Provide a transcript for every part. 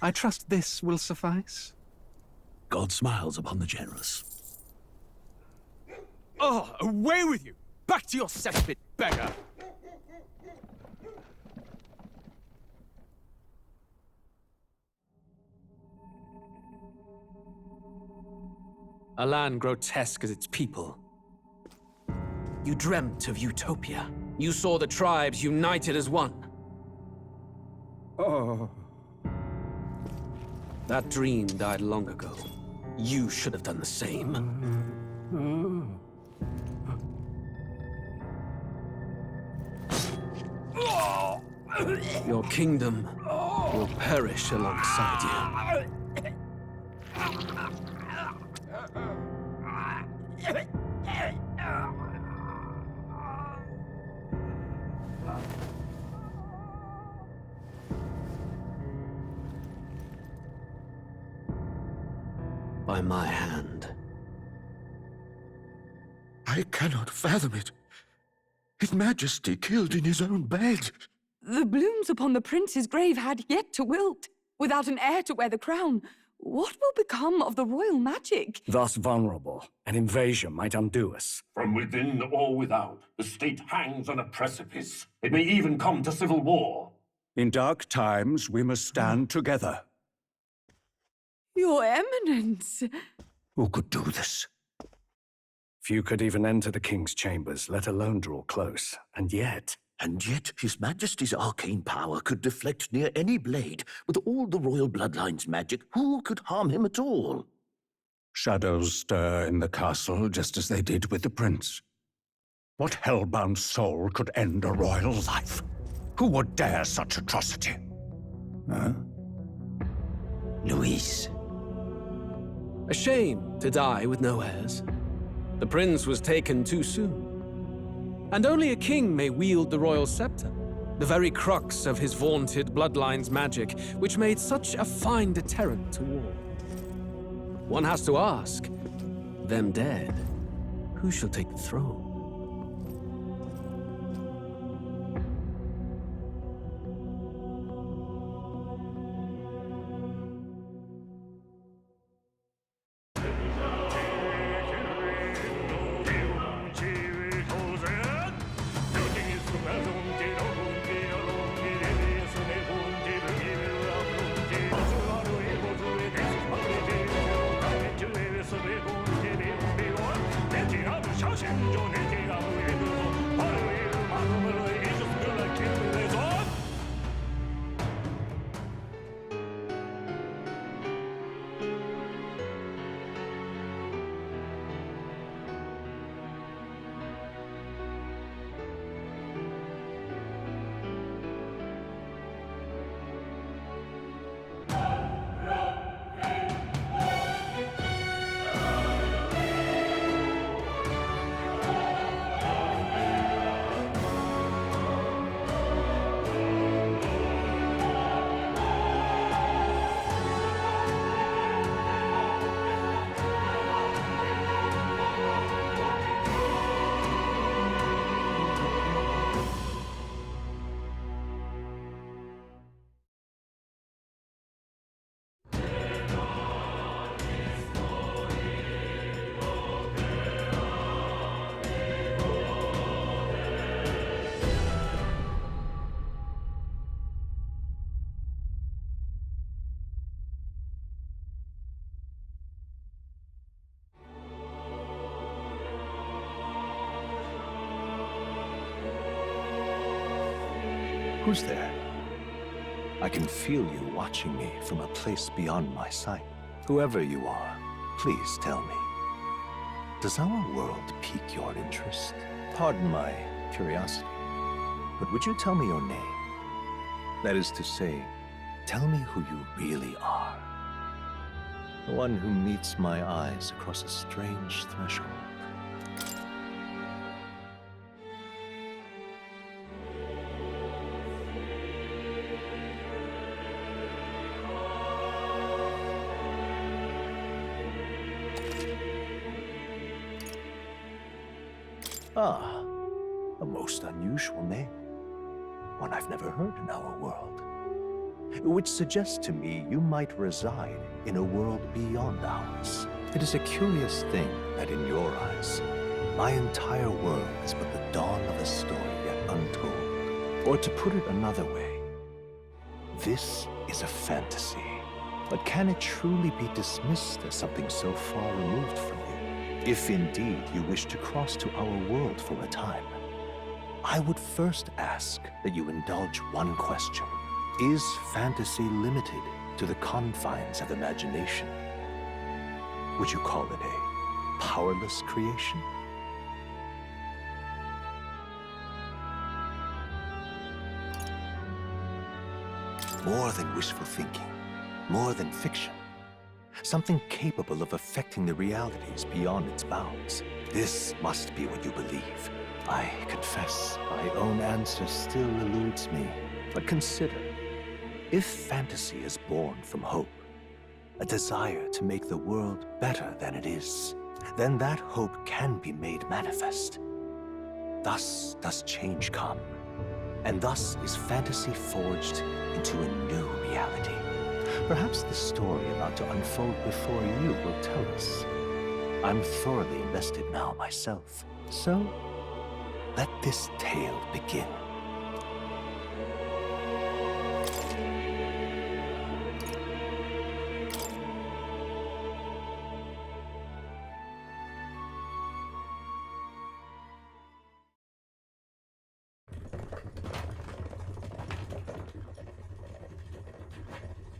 I trust this will suffice. God smiles upon the generous. Oh, away with you! Back to your cesspit, beggar! A land grotesque as its people. You dreamt of utopia. You saw the tribes united as one. Oh. That dream died long ago. You should have done the same. Your kingdom will perish alongside you. By my hand. I cannot fathom it. His Majesty killed in his own bed. The blooms upon the prince's grave had yet to wilt. Without an heir to wear the crown, what will become of the royal magic? Thus vulnerable, an invasion might undo us. From within or without, the state hangs on a precipice. It may even come to civil war. In dark times, we must stand together. Your Eminence! Who could do this? Few could even enter the king's chambers, let alone draw close. And yet His Majesty's arcane power could deflect near any blade. With all the royal bloodline's magic, who could harm him at all? shadows stir in the castle just as they did with the prince. What hellbound soul could end a royal life? Who would dare such atrocity? Huh? Luis. A shame to die with no heirs. The prince was taken too soon. And only a king may wield the royal scepter, the very crux of his vaunted bloodline's magic, which made such a fine deterrent to war. One has to ask, them dead, who shall take the throne? Who's there? I can feel you watching me from a place beyond my sight. Whoever you are, please tell me. Does our world pique your interest? Pardon my curiosity, but would you tell me your name? That is to say, tell me who you really are. The one who meets my eyes across a strange threshold. Ah, a most unusual name. One I've never heard in our world. which suggests to me you might reside in a world beyond ours. It is a curious thing that in your eyes, my entire world is but the dawn of a story yet untold. Or to put it another way, this is a fantasy. But can it truly be dismissed as something so far removed from you? If indeed you wish to cross to our world for a time, I would first ask that you indulge one question. Is fantasy limited to the confines of imagination? Would you call it a powerless creation? More than wishful thinking, more than fiction. Something capable of affecting the realities beyond its bounds. This must be what you believe. I confess, my own answer still eludes me. But consider, if fantasy is born from hope, a desire to make the world better than it is, then that hope can be made manifest. Thus does change come, and thus is fantasy forged into a new reality. Perhaps the story about to unfold before you will tell us. I'm thoroughly invested now myself, so let this tale begin.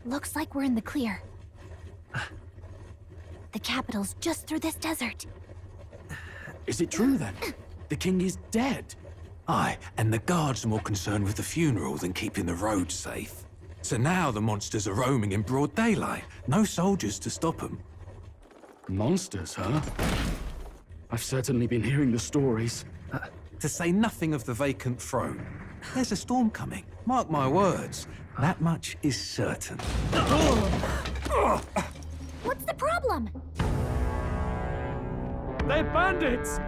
Looks like we're in the clear. The capital's just through this desert. Is it true then? The king is dead? Aye, and the guards are more concerned with the funeral than keeping the roads safe. So now the monsters are roaming in broad daylight. No soldiers to stop them. Monsters, huh? I've certainly been hearing the stories. To say nothing of the vacant throne. There's a storm coming. Mark my words. That much is certain. What's the problem? They're bandits!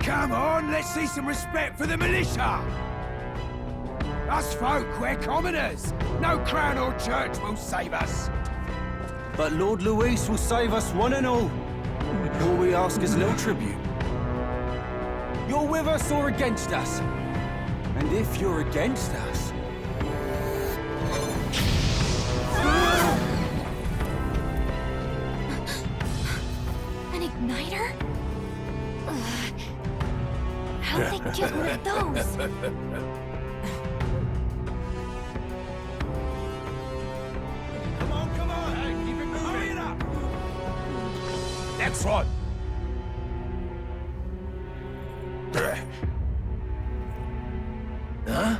Come on, let's see some respect for the militia! Us folk, we're commoners. No crown or church will save us. But Lord Luis will save us one and all. All we ask is a little tribute. You're with us or against us? And if you're against us... An igniter? How'd they get one of those? Come on, hey, keep it moving. Hurry it up! Next one! Huh?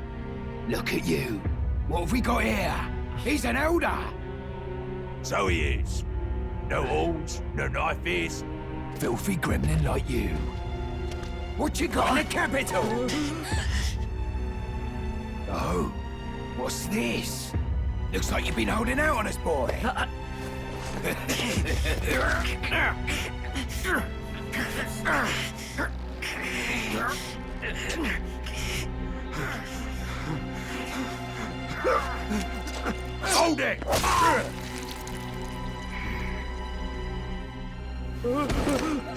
Look at you. What have we got here? He's an elder. So he is. No horns, no knife is. Filthy gremlin like you. What you got in the capital? Oh, what's this? Looks like you've been holding out on us, boy. Hold it!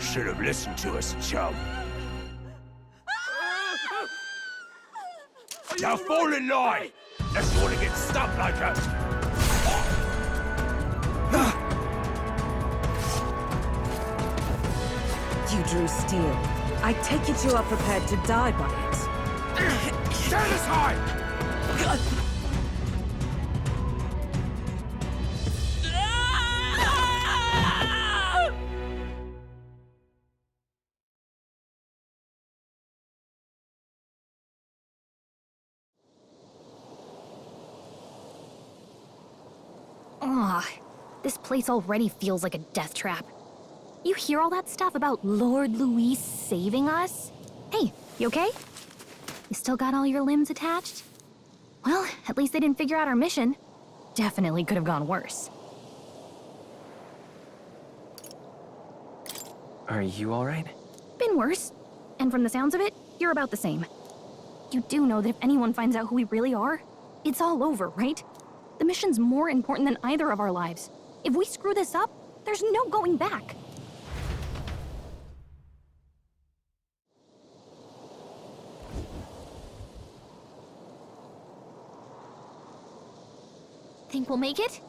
Should have listened to us, chum. Now fall in line! Unless you want to get stuck like us! You drew steel. I take it you are prepared to die by it. Stand aside! Ugh, this place already feels like a death trap. You hear all that stuff about Lord Luis saving us? Hey, you okay? You still got all your limbs attached? Well, at least they didn't figure out our mission. Definitely could have gone worse. Are you alright? Been worse. And from the sounds of it, you're about the same. You do know that if anyone finds out who we really are, it's all over, right? The mission's more important than either of our lives. If we screw this up, there's no going back. Think we'll make it?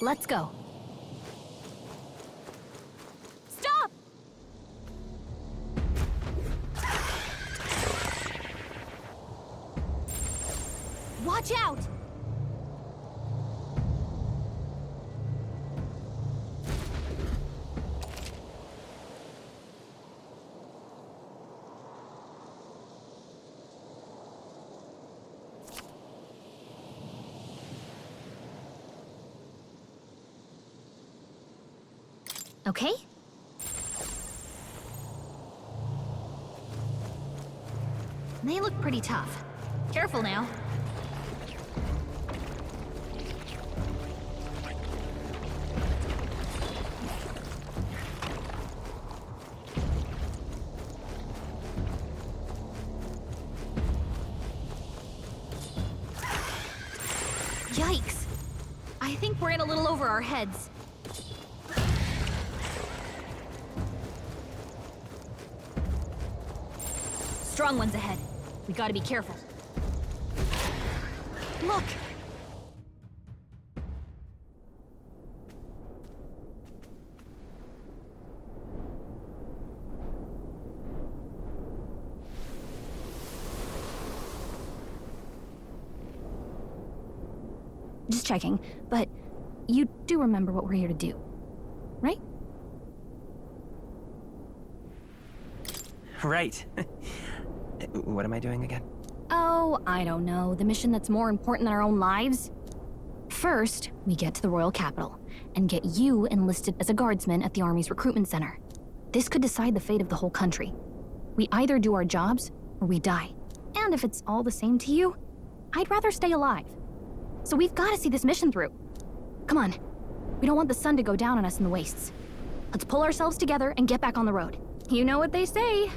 Let's go. Stop! Watch out! Okay? They look pretty tough. Careful now. Yikes! I think we're in a little over our heads. Strong ones ahead. We gotta be careful. Look! Just checking, but you do remember what we're here to do, right? Right. What am I doing again? Oh, I don't know. The mission that's more important than our own lives? First, we get to the royal capital and get you enlisted as a guardsman at the Army's recruitment center. This could decide the fate of the whole country. We either do our jobs or we die. And if it's all the same to you, I'd rather stay alive. So we've got to see this mission through. Come on. We don't want the sun to go down on us in the wastes. Let's pull ourselves together and get back on the road. You know what they say.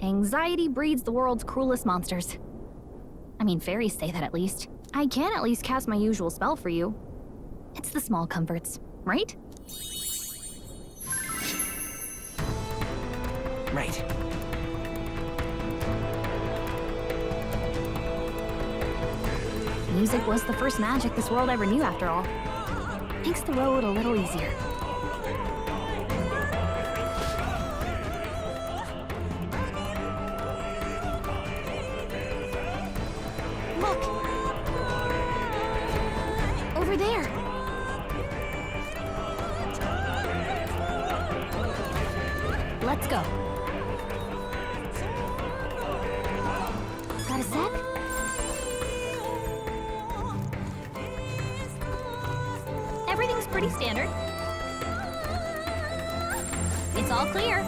Anxiety breeds the world's cruelest monsters. I mean, fairies say that at least. I can at least cast my usual spell for you. It's the small comforts, right? Right. Music was the first magic this world ever knew, after all. Makes the road a little easier. Over there! Let's go. Got a sec? Everything's pretty standard. It's all clear.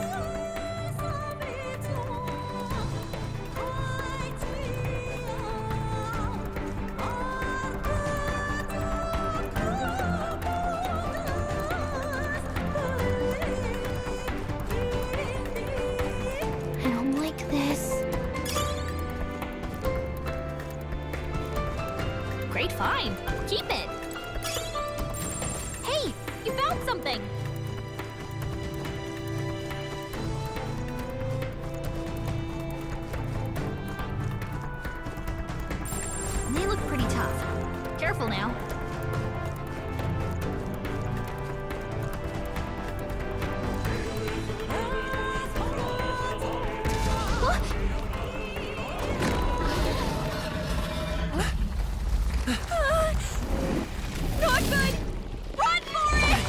Great find. Keep it. Hey, you found something. They look pretty tough. Careful now. Not good! Run for it!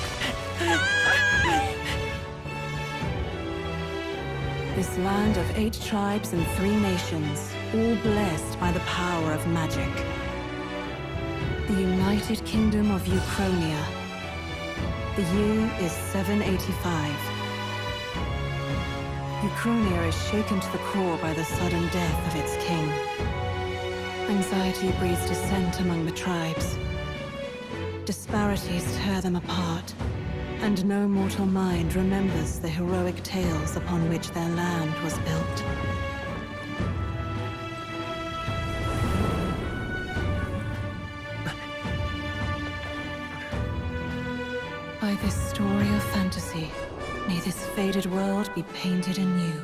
This land of 8 tribes and 3 nations, all blessed by the power of magic. The United Kingdom of Uchronia. The year is 785. Uchronia is shaken to the core by the sudden death of its king. Anxiety breeds dissent among the tribes. Disparities tear them apart, and no mortal mind remembers the heroic tales upon which their land was built. By this story of fantasy, may this faded world be painted anew.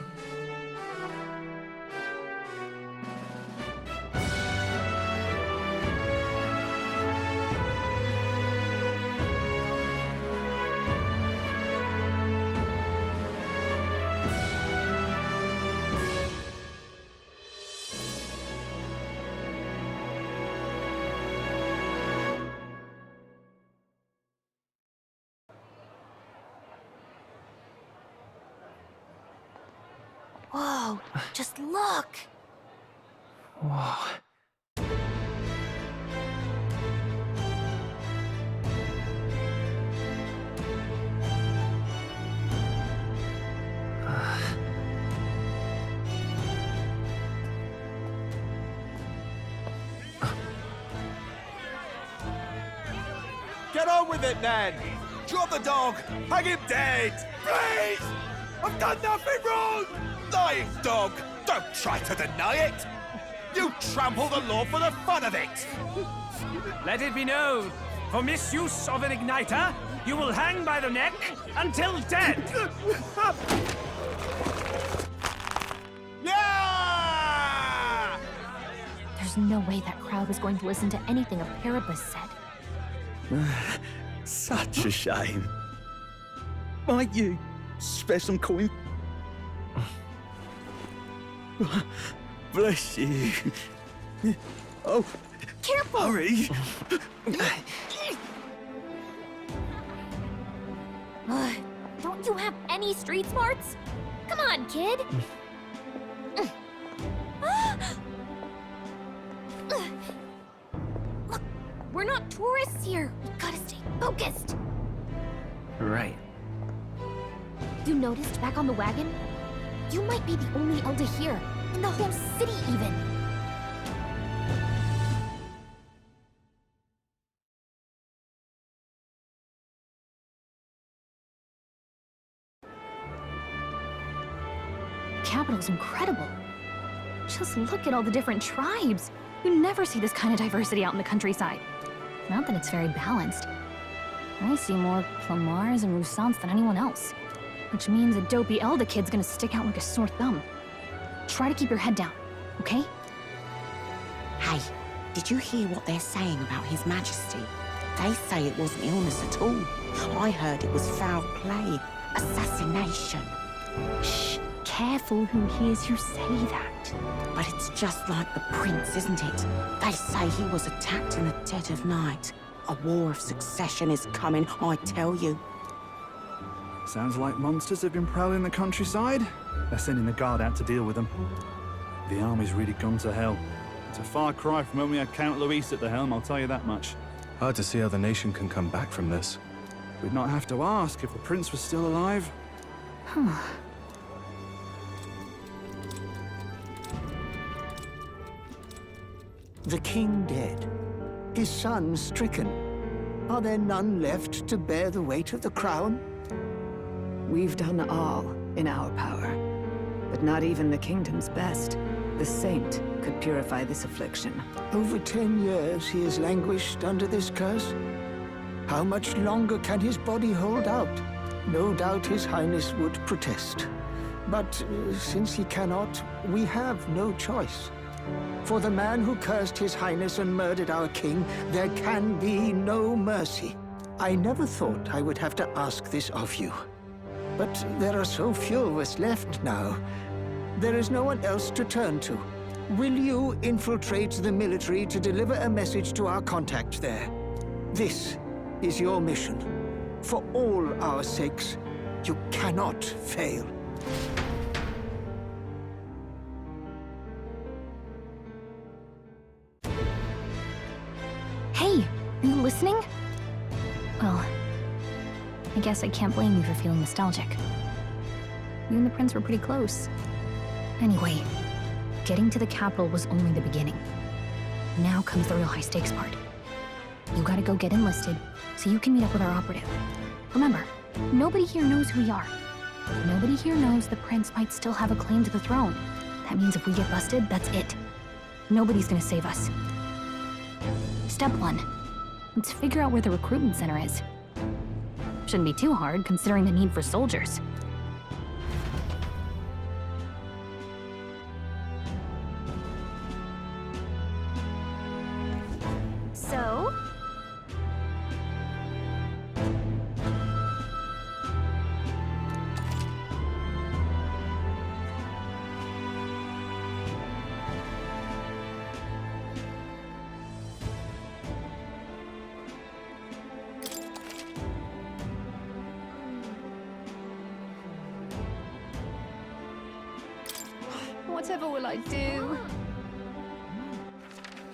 Whoa, just look! Whoa. Get on with it, then! Drop the dog! Hang him dead! Please! I've done nothing wrong! Lying dog! Don't try to deny it! You trample the law for the fun of it! Let it be known, for misuse of an igniter, you will hang by the neck until dead! Yeah! There's no way that crowd was going to listen to anything a Paribus said. Such a shame. Might you spare some coin? Bless you. Oh, careful! Hurry! Don't you have any street smarts? Come on, kid! Look, we're not tourists here. We gotta stay focused. Right. You noticed back on the wagon? You might be the only elder here, in the whole city even. Capital's incredible. Just look at all the different tribes. You never see this kind of diversity out in the countryside. Not that it's very balanced. I see more Plamars and Roussants than anyone else. Which means a dopey Elda kid's gonna stick out like a sore thumb. Try to keep your head down, okay? Hey, did you hear what they're saying about His Majesty? They say it wasn't illness at all. I heard it was foul play, assassination. Shh, careful who hears you say that. But it's just like the prince, isn't it? They say he was attacked in the dead of night. A war of succession is coming, I tell you. Sounds like monsters have been prowling the countryside. They're sending the guard out to deal with them. The army's really gone to hell. It's a far cry from when we had Count Luis at the helm, I'll tell you that much. Hard to see how the nation can come back from this. We'd not have to ask if the prince was still alive. The king dead, his son stricken. Are there none left to bear the weight of the crown? We've done all in our power, but not even the kingdom's best. The saint could purify this affliction. Over 10 years he has languished under this curse. How much longer can his body hold out? No doubt his highness would protest. But since he cannot, we have no choice. For the man who cursed his highness and murdered our king, there can be no mercy. I never thought I would have to ask this of you. But there are so few of us left now. There is no one else to turn to. Will you infiltrate the military to deliver a message to our contact there? This is your mission. For all our sakes, you cannot fail. Hey, Are you listening? Well, I guess I can't blame you for feeling nostalgic. You and the prince were pretty close. Anyway, getting to the capital was only the beginning. Now comes the real high-stakes part. You gotta go get enlisted, so you can meet up with our operative. Remember, nobody here knows who we are. Nobody here knows the prince might still have a claim to the throne. That means if we get busted, that's it. Nobody's gonna save us. Step 1. Let's figure out where the recruitment center is. Shouldn't be too hard, considering the need for soldiers. So? Whatever will I do?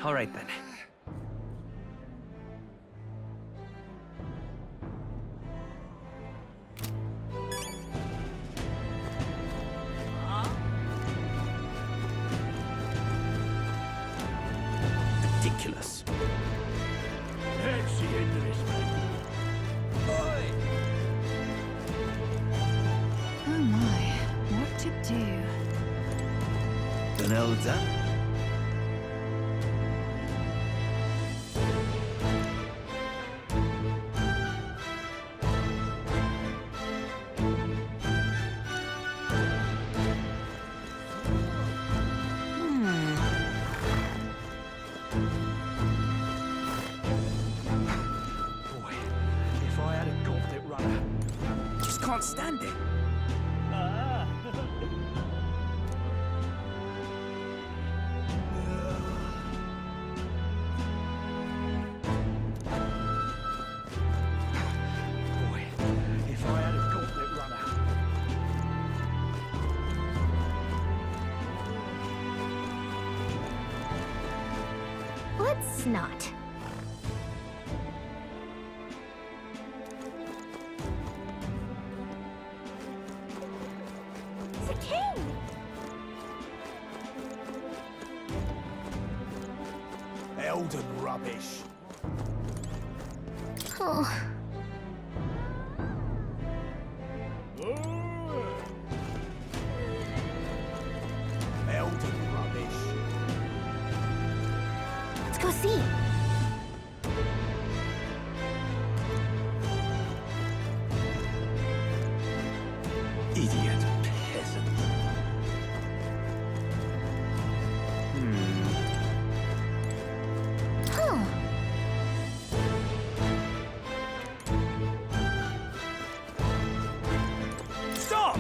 All right then. Ridiculous. Let's see into this, mate. Oh my, what to do? An elder? Boy, if I had a goblet runner. Just can't stand it. Boy, if I had a goblet runner. Let's not. The king! Elden rubbish. Oh. Elden rubbish. Let's go see. Idiot peasant. Huh. Stop!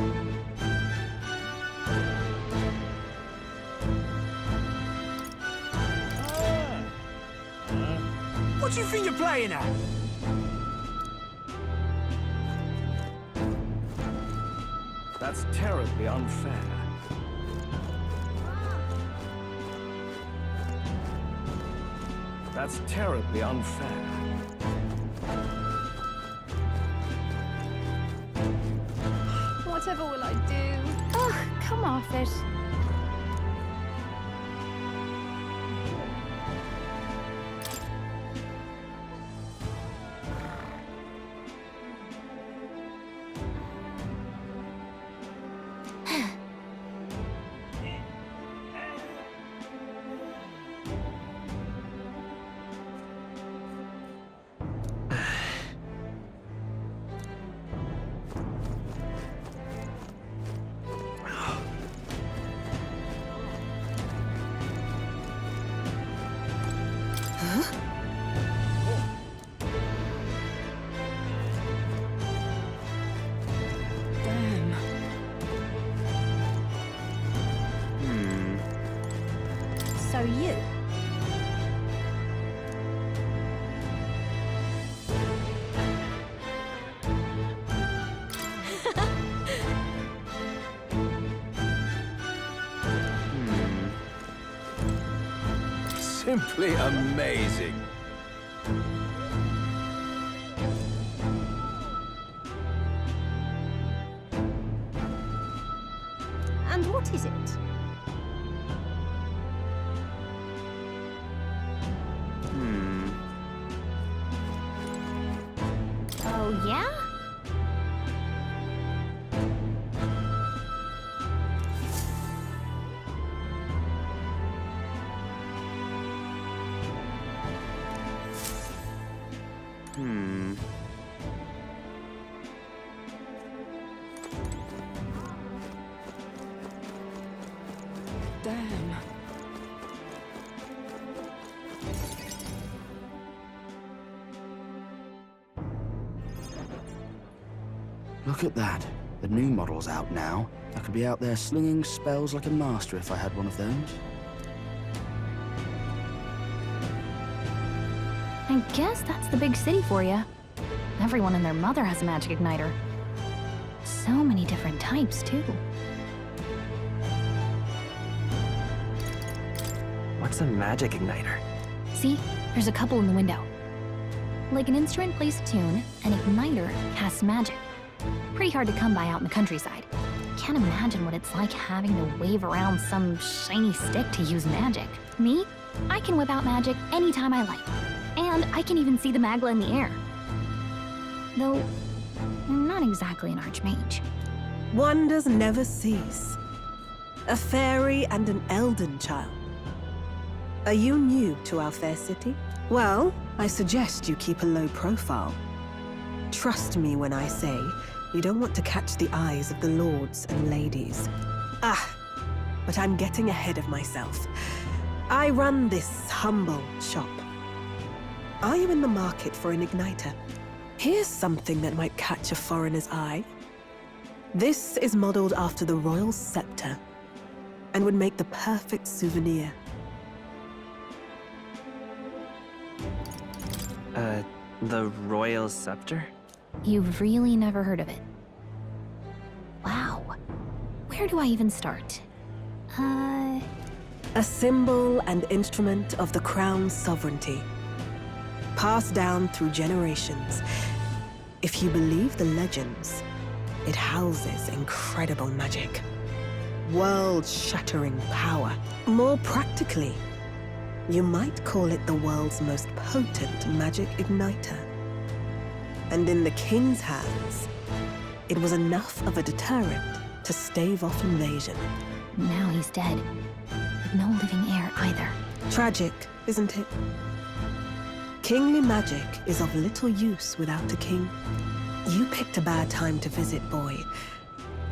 What do you think you're playing at? That's terribly unfair. That's terribly unfair. Whatever will I do? Ugh, come off it. Damn. So you. Simply amazing. What is it? Oh, yeah? Damn. Look at that. The new model's out now. I could be out there slinging spells like a master if I had one of those. I guess that's the big city for you. Everyone and their mother has a magic igniter. So many different types, too. What's a magic igniter? See? There's a couple in the window. Like an instrument plays a tune, an igniter casts magic. Pretty hard to come by out in the countryside. Can't imagine what it's like having to wave around some shiny stick to use magic. Me? I can whip out magic anytime I like. And I can even see the magla in the air. Though, I'm not exactly an archmage. Wonders never cease. A fairy and an elden child. Are you new to our fair city? Well, I suggest you keep a low profile. Trust me when I say you don't want to catch the eyes of the lords and ladies. But I'm getting ahead of myself. I run this humble shop. Are you in the market for an igniter? Here's something that might catch a foreigner's eye. This is modeled after the royal scepter and would make the perfect souvenir. The royal scepter? You've really never heard of it. Wow. Where do I even start? A symbol and instrument of the crown's sovereignty. Passed down through generations. If you believe the legends, it houses incredible magic. World-shattering power. More practically, you might call it the world's most potent magic igniter. And in the king's hands, it was enough of a deterrent to stave off invasion. Now he's dead. With no living heir either. Tragic, isn't it? Kingly magic is of little use without a king. You picked a bad time to visit, boy.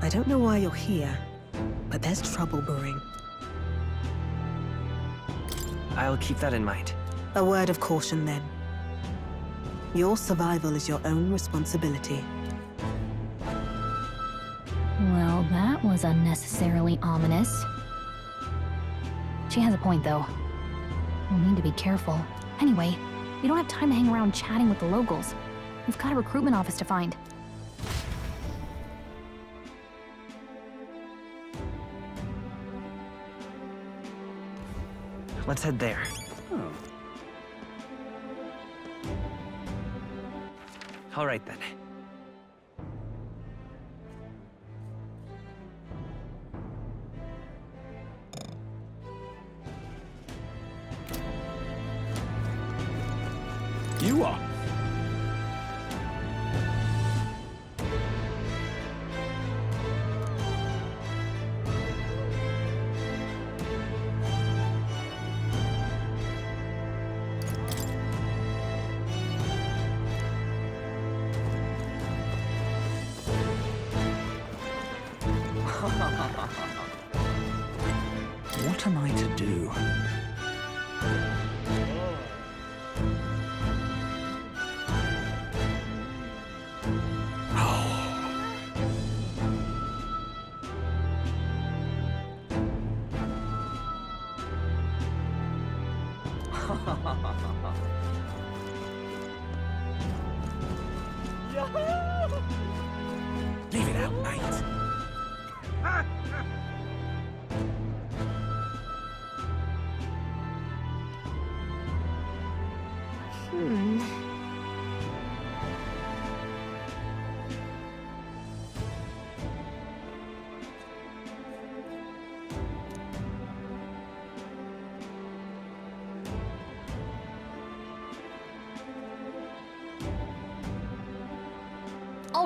I don't know why you're here, but there's trouble brewing. I'll keep that in mind. A word of caution, then. Your survival is your own responsibility. Well, that was unnecessarily ominous. She has a point, though. We'll need to be careful. Anyway, we don't have time to hang around chatting with the locals. We've got a recruitment office to find. Let's head there. All right, then. You are. What am I to do? Leave it out, mate.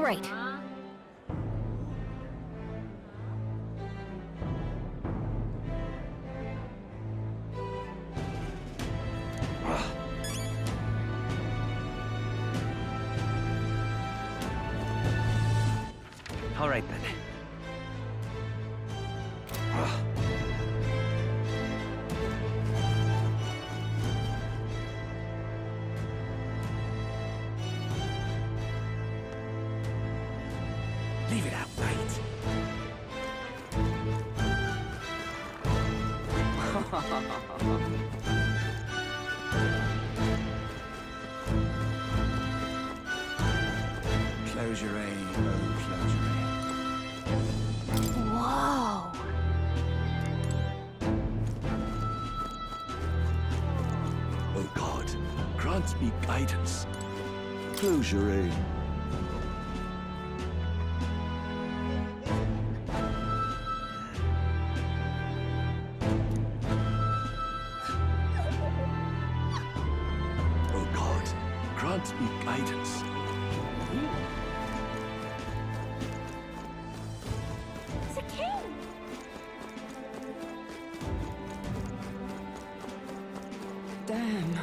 All right. All right then. Leave it out, mate. Close your aim, oh, close your aim. Whoa. Oh God, grant me guidance. Close your aim. Oh God, grant me guidance. It's a king. Damn.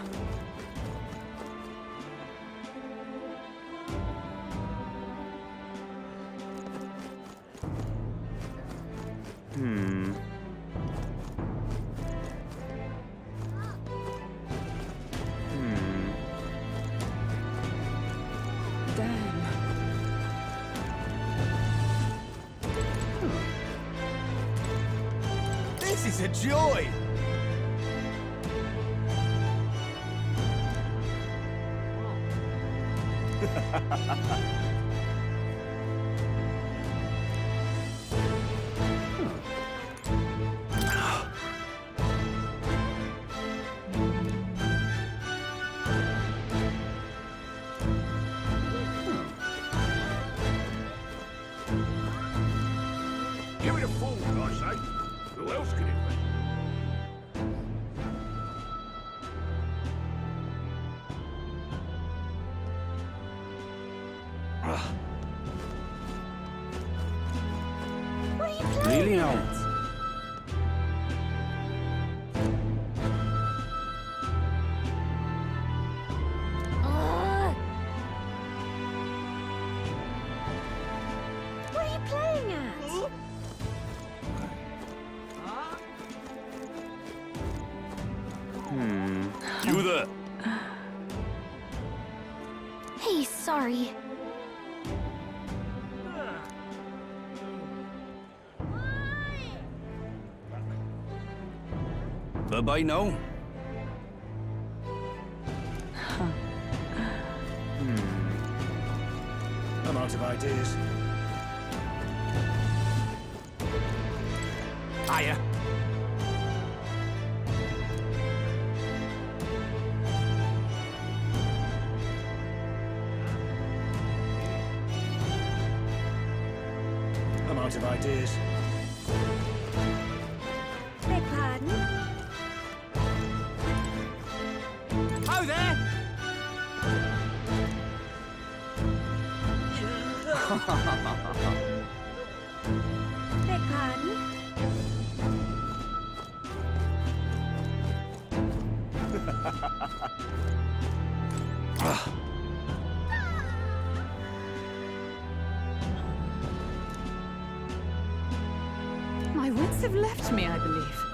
Hmm. Damn. This is a joy! Give it a fool, for God's sake. Who else could it be? What are you playing Really at? now? Ugh. What are you playing at? You there? Hey, sorry. Bye-bye now. I'm out of ideas. Hiya. I'm out of ideas. Beg pardon? Oh there! Beg pardon? My wits have left me, I believe.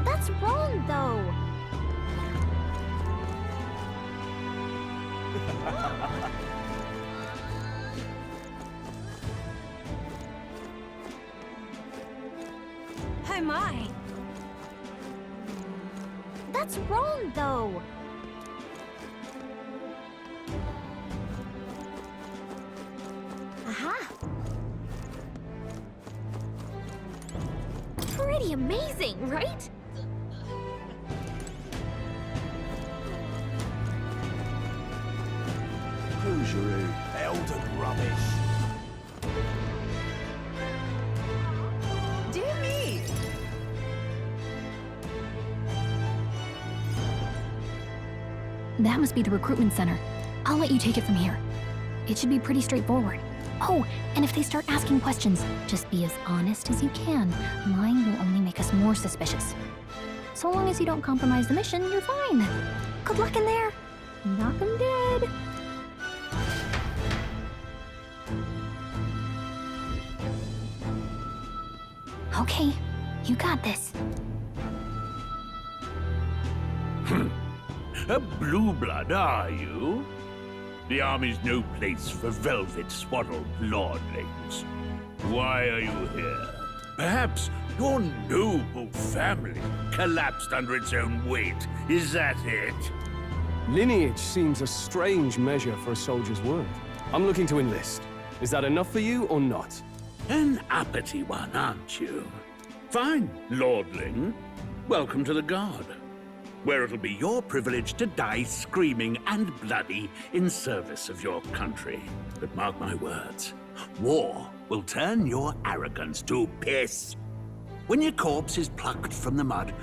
That's wrong, though. Oh my. That's wrong, though. Aha. Pretty amazing, right? Close your aim. Elden rubbish. Dear me! That must be the recruitment center. I'll let you take it from here. It should be pretty straightforward. Oh, and if they start asking questions, just be as honest as you can. Lying will only make us more suspicious. So long as you don't compromise the mission, you're fine. Good luck in there. Knock 'em dead. Okay, you got this. A blue blood, are you? The army's no place for velvet-swaddled lordlings. Why are you here? Perhaps your noble family collapsed under its own weight. Is that it? Lineage seems a strange measure for a soldier's worth. I'm looking to enlist. Is that enough for you or not? An uppity one, aren't you? Fine, lordling. Welcome to the Guard, where it'll be your privilege to die screaming and bloody in service of your country. But mark my words, war will turn your arrogance to piss. When your corpse is plucked from the mud,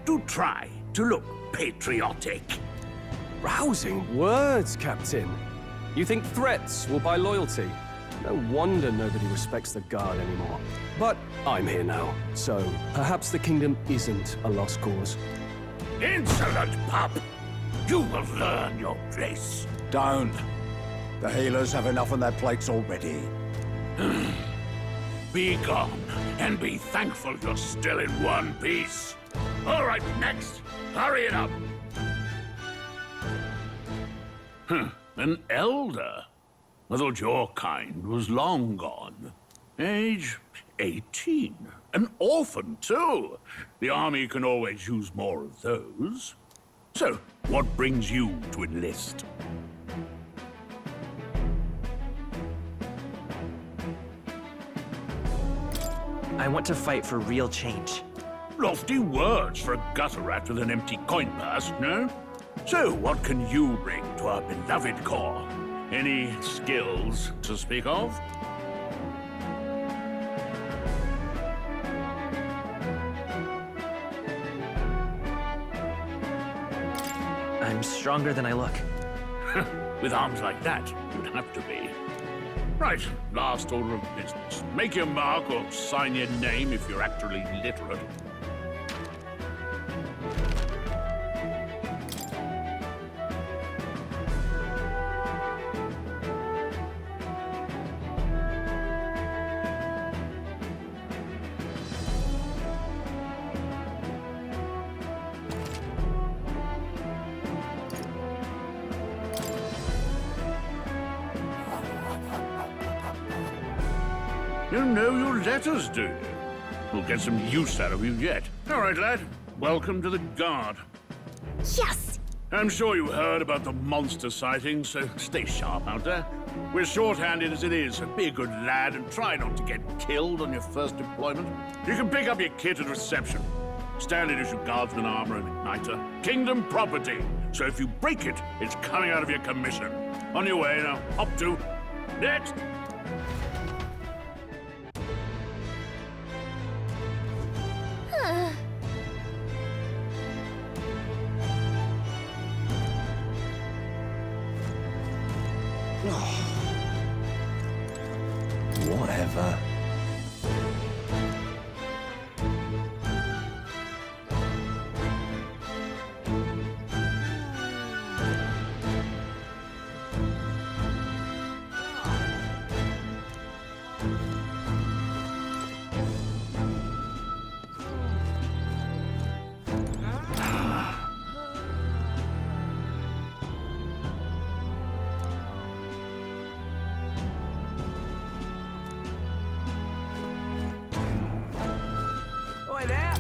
do try to look patriotic. Rousing words, Captain. You think threats will buy loyalty? No wonder nobody respects the Guard anymore. But I'm here now, so perhaps the kingdom isn't a lost cause. Insolent pup! You will learn your place. Don't. The healers have enough on their plates already. Be gone, and be thankful you're still in one piece. All right, next. Hurry it up. An elder? I thought your kind was long gone. Age 18. An orphan, too. The army can always use more of those. So, what brings you to enlist? I want to fight for real change. Lofty words for a gutter rat with an empty coin purse, no? So, what can you bring to our beloved corps? Any skills to speak of? I'm stronger than I look. With arms like that, you'd have to be. Right, last order of business. Make your mark or sign your name if you're actually literate. You know your letters, do you? We'll get some use out of you yet. All right, lad. Welcome to the Guard. Yes! I'm sure you heard about the monster sightings, so stay sharp out there. We're short-handed as it is, so be a good lad and try not to get killed on your first deployment. You can pick up your kit at reception. Standard issue guardsman armor and igniter. Kingdom property, so if you break it, it's coming out of your commission. On your way now. Up to. Next! Whatever.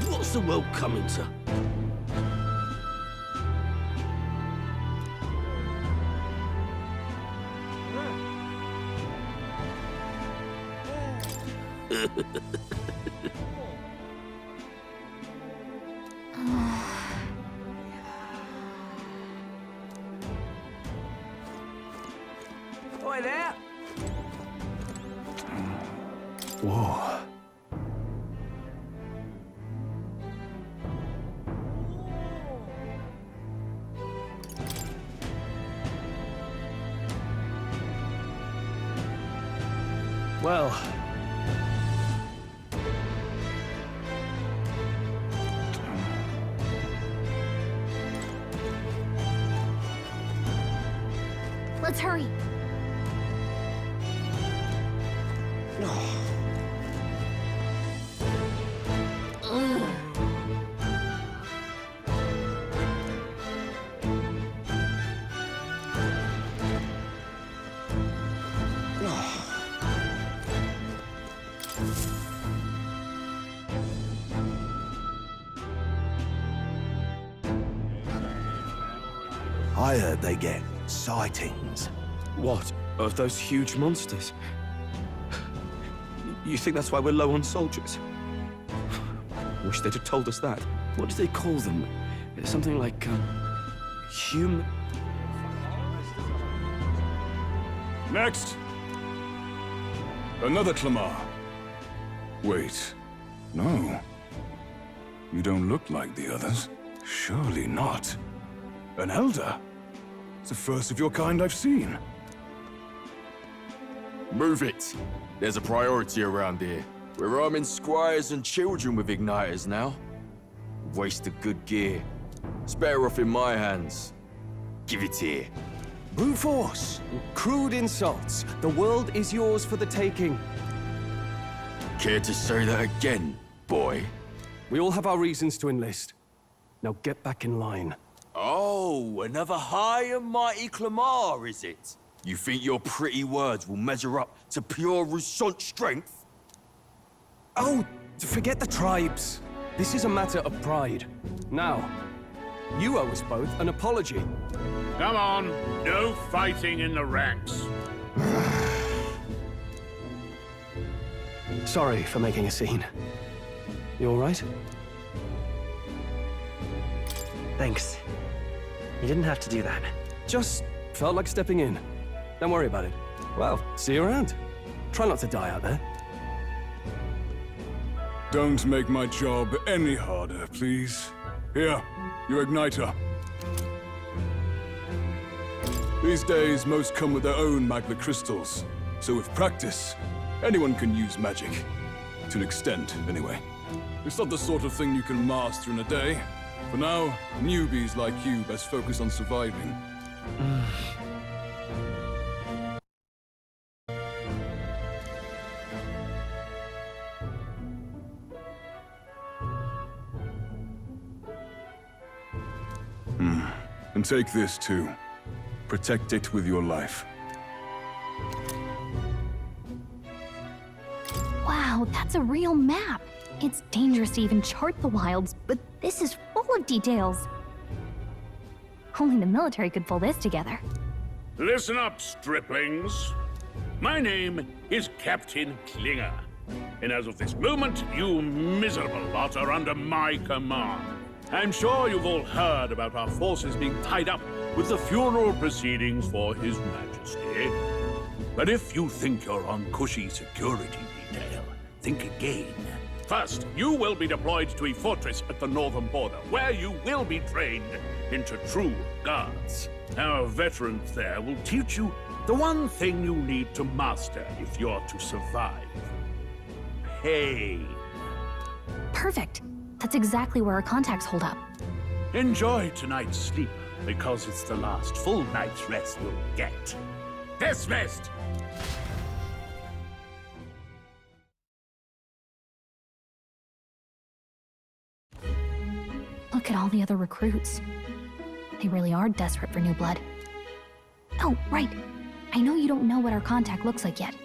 What's the world coming to? Oi there! Whoa. Well... Let's hurry. I heard they get sightings. What? Of those huge monsters? You think that's why we're low on soldiers? Wish they'd have told us that. What do they call them? Something like, human... Next! Another Clamar. Wait. No. You don't look like the others. Surely not. An elder? It's the first of your kind I've seen. Move it. There's a priority around here. We're arming squires and children with igniters now. Waste of good gear. It's better off in my hands. Give it here. Brute force! Crude insults. The world is yours for the taking. Care to say that again, boy? We all have our reasons to enlist. Now get back in line. Oh, another high and mighty Clamar, is it? You think your pretty words will measure up to pure Roussant strength? Oh, forget the tribes. This is a matter of pride. Now, you owe us both an apology. Come on, no fighting in the ranks. Sorry for making a scene. You all right? Thanks. You didn't have to do that. Just felt like stepping in. Don't worry about it. Well, see you around. Try not to die out there. Don't make my job any harder, please. Here, your igniter. These days, most come with their own magma crystals. So with practice, anyone can use magic. To an extent, anyway. It's not the sort of thing you can master in a day. For now, newbies like you best focus on surviving. And take this too. Protect it with your life. Wow, that's a real map. It's dangerous to even chart the wilds, but this is full of details. Only the military could pull this together. Listen up, striplings. My name is Captain Klinger, and as of this moment, you miserable lot are under my command. I'm sure you've all heard about our forces being tied up with the funeral proceedings for His Majesty. But if you think you're on cushy security detail, think again. First, you will be deployed to a fortress at the northern border, where you will be trained into true guards. Our veterans there will teach you the one thing you need to master if you're to survive. Pain. Perfect. That's exactly where our contacts hold up. Enjoy tonight's sleep, because it's the last full night's rest you'll get. Dismissed! Look at all the other recruits. They really are desperate for new blood. Oh, right. I know you don't know what our contact looks like yet,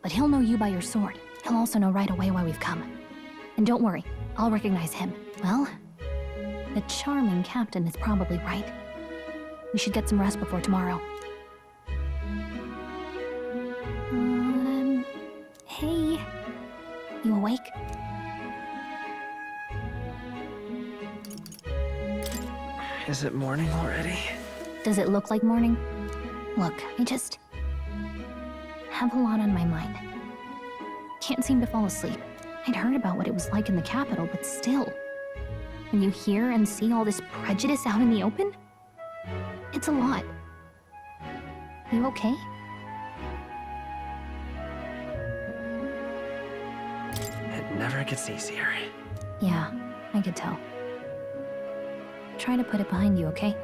but he'll know you by your sword. He'll also know right away why we've come. And don't worry, I'll recognize him. Well, the charming captain is probably right. We should get some rest before tomorrow. Hey. You awake? Is it morning already? Does it look like morning? Look, I just have a lot on my mind. Can't seem to fall asleep. I'd heard about what it was like in the capital, but still. When you hear and see all this prejudice out in the open, it's a lot. You okay? never gets easier. Yeah, I could tell. Try to put it behind you, okay?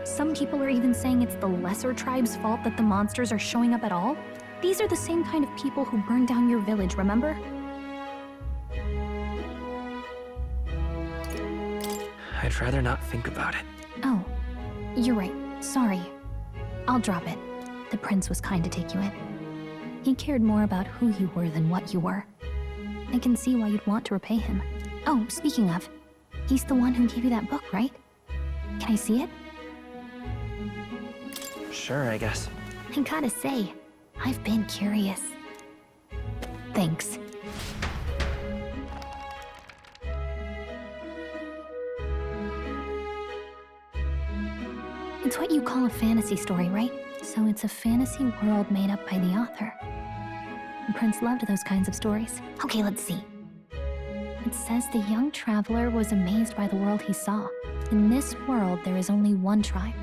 Some people are even saying it's the lesser tribe's fault that the monsters are showing up at all. These are the same kind of people who burned down your village, remember? I'd rather not think about it. Oh, you're right. Sorry. I'll drop it. The prince was kind to take you in. He cared more about who you were than what you were. I can see why you'd want to repay him. Oh, speaking of, he's the one who gave you that book, right? Can I see it? Sure, I guess. I gotta say, I've been curious. Thanks. It's what you call a fantasy story, right? So it's a fantasy world made up by the author. The prince loved those kinds of stories. Okay, let's see. It says the young traveler was amazed by the world he saw. In this world, there is only one tribe.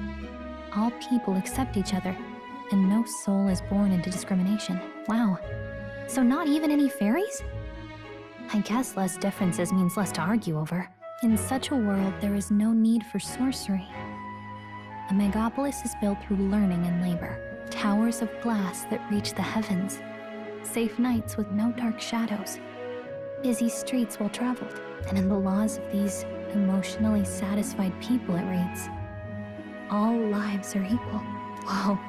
All people accept each other, and no soul is born into discrimination. Wow. So not even any fairies? I guess less differences means less to argue over. In such a world, there is no need for sorcery. A megapolis is built through learning and labor. Towers of glass that reach the heavens. Safe nights with no dark shadows. Busy streets well traveled. And in the laws of these emotionally satisfied people, it reads, all lives are equal. Whoa.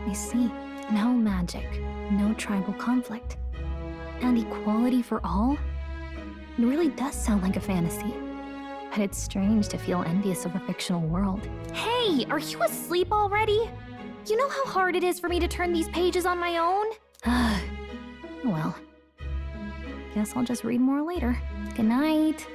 I see. No magic, no tribal conflict. And equality for all? It really does sound like a fantasy. But it's strange to feel envious of a fictional world. Hey, are you asleep already? You know how hard it is for me to turn these pages on my own? Well, guess I'll just read more later. Good night.